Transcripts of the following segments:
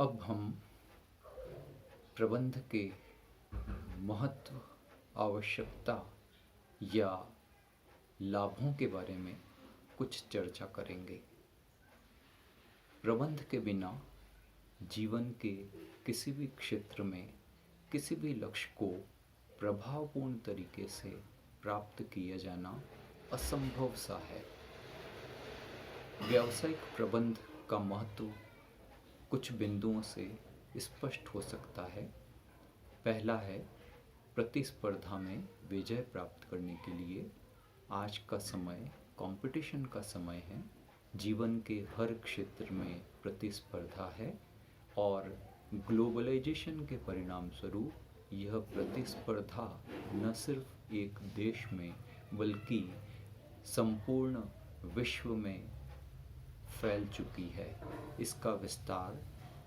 अब हम प्रबंध के महत्व, आवश्यकता या लाभों के बारे में कुछ चर्चा करेंगे। प्रबंध के बिना जीवन के किसी भी क्षेत्र में किसी भी लक्ष्य को प्रभावपूर्ण तरीके से प्राप्त किया जाना असंभव सा है। व्यावसायिक प्रबंध का महत्व कुछ बिंदुओं से स्पष्ट हो सकता है। पहला है, प्रतिस्पर्धा में विजय प्राप्त करने के लिए आज का समय कंपटीशन का समय है। जीवन के हर क्षेत्र में प्रतिस्पर्धा है और ग्लोबलाइजेशन के परिणाम स्वरूप यह प्रतिस्पर्धा न सिर्फ एक देश में बल्कि संपूर्ण विश्व में फैल चुकी है। इसका विस्तार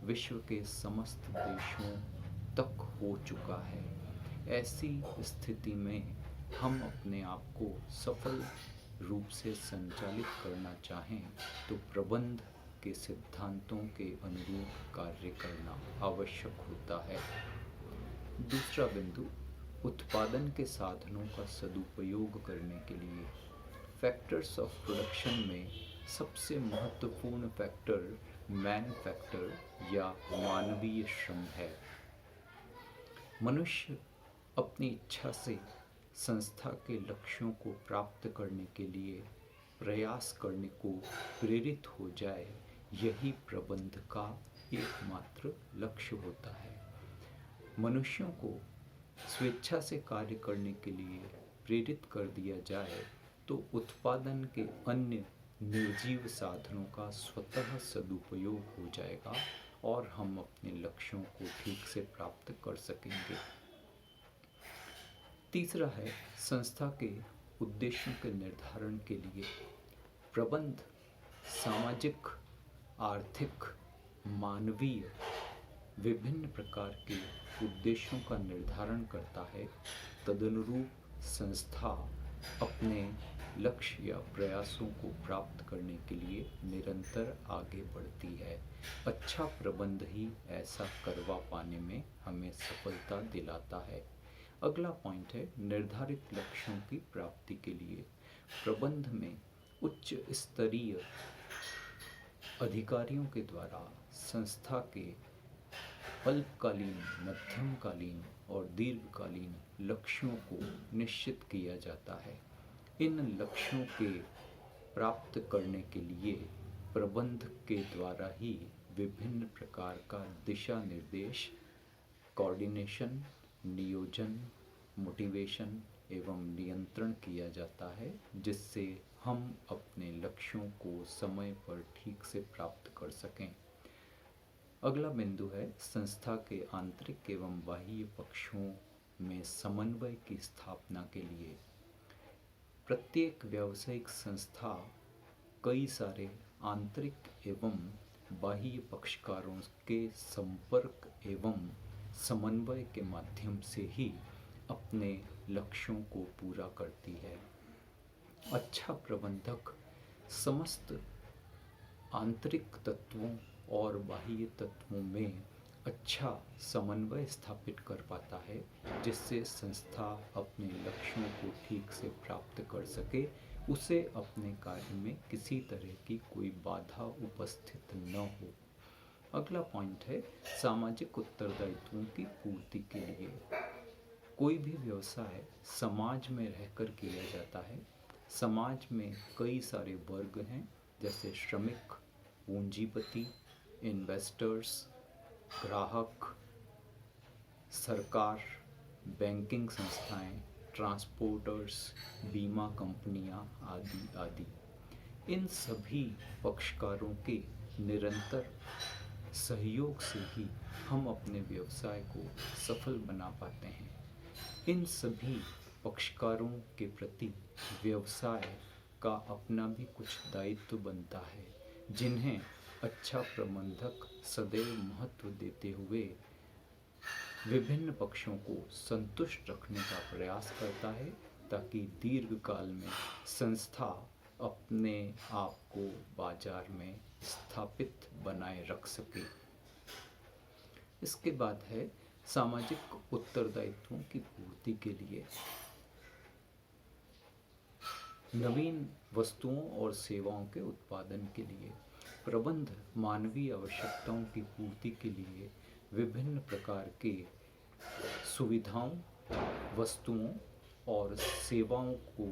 विश्व के समस्त देशों तक हो चुका है। ऐसी स्थिति में हम अपने आप को सफल रूप से संचालित करना चाहें तो प्रबंध के सिद्धांतों के अनुरूप कार्य करना आवश्यक होता है। दूसरा बिंदु, उत्पादन के साधनों का सदुपयोग करने के लिए फैक्टर्स ऑफ प्रोडक्शन में सबसे महत्वपूर्ण फैक्टर मैन फैक्टर या मानवीय श्रम है। मनुष्य अपनी इच्छा से संस्था के लक्ष्यों को प्राप्त करने के लिए प्रयास करने को प्रेरित हो जाए, यही प्रबंध का एकमात्र लक्ष्य होता है। मनुष्यों को स्वेच्छा से कार्य करने के लिए प्रेरित कर दिया जाए तो उत्पादन के अन्य निर्जीव साधनों का स्वतः सदुपयोग हो जाएगा और हम अपने लक्ष्यों को ठीक से प्राप्त कर सकेंगे। तीसरा है, संस्था के उद्देश्यों के निर्धारण के लिए प्रबंध सामाजिक, आर्थिक, मानवीय विभिन्न प्रकार के उद्देश्यों का निर्धारण करता है। तदनुरूप संस्था अपने लक्ष्य या प्रयासों को प्राप्त करने के लिए निरंतर आगे बढ़ती है। अच्छा प्रबंध ही ऐसा करवा पाने में हमें सफलता दिलाता है। अगला पॉइंट है, निर्धारित लक्ष्यों की प्राप्ति के लिए प्रबंध में उच्च स्तरीय अधिकारियों के द्वारा संस्था के अल्पकालीन, मध्यमकालीन और दीर्घकालीन लक्ष्यों को निश्चित किया जाता है। इन लक्ष्यों के प्राप्त करने के लिए प्रबंध के द्वारा ही विभिन्न प्रकार का दिशा निर्देश, कोऑर्डिनेशन, नियोजन, मोटिवेशन एवं नियंत्रण किया जाता है, जिससे हम अपने लक्ष्यों को समय पर ठीक से प्राप्त कर सकें। अगला बिंदु है, संस्था के आंतरिक एवं बाह्य पक्षों में समन्वय की स्थापना के लिए प्रत्येक व्यावसायिक संस्था कई सारे आंतरिक एवं बाह्य पक्षकारों के संपर्क एवं समन्वय के माध्यम से ही अपने लक्ष्यों को पूरा करती है। अच्छा प्रबंधक समस्त आंतरिक तत्वों और बाह्य तत्वों में अच्छा समन्वय स्थापित कर पाता है, जिससे संस्था अपने लक्ष्यों को ठीक से प्राप्त कर सके, उसे अपने कार्य में किसी तरह की कोई बाधा उपस्थित न हो। अगला पॉइंट है, सामाजिक उत्तरदायित्वों की पूर्ति के लिए कोई भी व्यवसाय समाज में रहकर किया जाता है। समाज में कई सारे वर्ग हैं, जैसे श्रमिक, पूंजीपति, इन्वेस्टर्स, ग्राहक, सरकार, बैंकिंग संस्थाएं, ट्रांसपोर्टर्स, बीमा कंपनियां आदि आदि। इन सभी पक्षकारों के निरंतर सहयोग से ही हम अपने व्यवसाय को सफल बना पाते हैं। इन सभी पक्षकारों के प्रति व्यवसाय का अपना भी कुछ दायित्व बनता है, जिन्हें अच्छा प्रबंधक सदैव महत्व देते हुए विभिन्न पक्षों को संतुष्ट रखने का प्रयास करता है, ताकि दीर्घकाल में संस्था अपने आप को बाजार में स्थापित बनाए रख सके। इसके बाद है सामाजिक उत्तरदायित्वों की पूर्ति के लिए नवीन वस्तुओं और सेवाओं के उत्पादन के लिए प्रबंध मानवीय आवश्यकताओं की पूर्ति के लिए विभिन्न प्रकार के सुविधाओं, वस्तुओं और सेवाओं को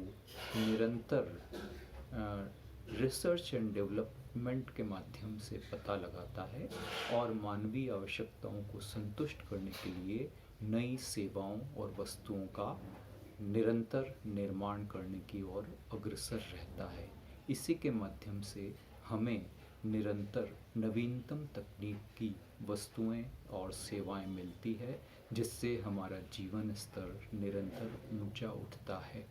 निरंतर रिसर्च एंड डेवलपमेंट के माध्यम से पता लगाता है और मानवीय आवश्यकताओं को संतुष्ट करने के लिए नई सेवाओं और वस्तुओं का निरंतर निर्माण करने की ओर अग्रसर रहता है। इसी के माध्यम से हमें निरंतर नवीनतम तकनीक की वस्तुएं और सेवाएं मिलती है, जिससे हमारा जीवन स्तर निरंतर ऊंचा उठता है।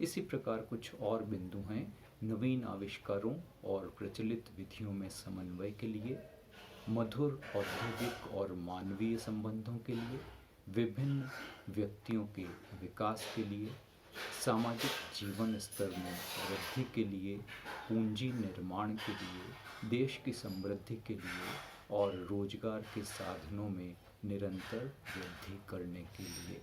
इसी प्रकार कुछ और बिंदु हैं नवीन आविष्कारों और प्रचलित विधियों में समन्वय के लिए, मधुर औद्योगिक और मानवीय संबंधों के लिए, विभिन्न व्यक्तियों के विकास के लिए, सामाजिक जीवन स्तर में वृद्धि के लिए, पूंजी निर्माण के लिए, देश की समृद्धि के लिए और रोजगार के साधनों में निरंतर वृद्धि करने के लिए।